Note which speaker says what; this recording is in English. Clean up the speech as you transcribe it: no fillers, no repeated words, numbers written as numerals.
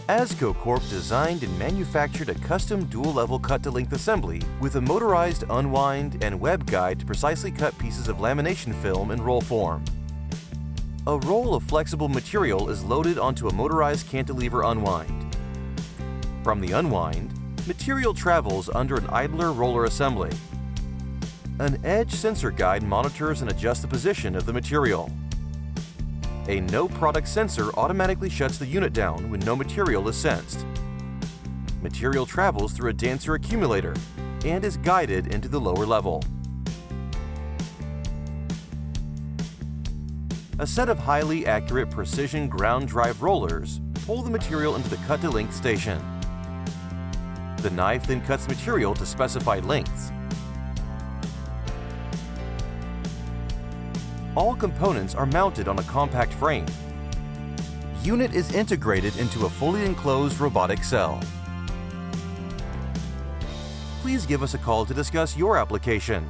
Speaker 1: AZCO Corp designed and manufactured a custom dual-level cut-to-length assembly with a motorized unwind and web guide to precisely cut pieces of lamination film in roll form. A roll of flexible material is loaded onto a motorized cantilever unwind. From the unwind, material travels under an idler roller assembly. An edge sensor guide monitors and adjusts the position of the material. A no-product sensor automatically shuts the unit down when no material is sensed. Material travels through a dancer accumulator and is guided into the lower level. A set of highly accurate precision ground drive rollers pull the material into the cut-to-length station. The knife then cuts material to specified lengths. All components are mounted on a compact frame. Unit is integrated into a fully enclosed robotic cell. Please give us a call to discuss your application.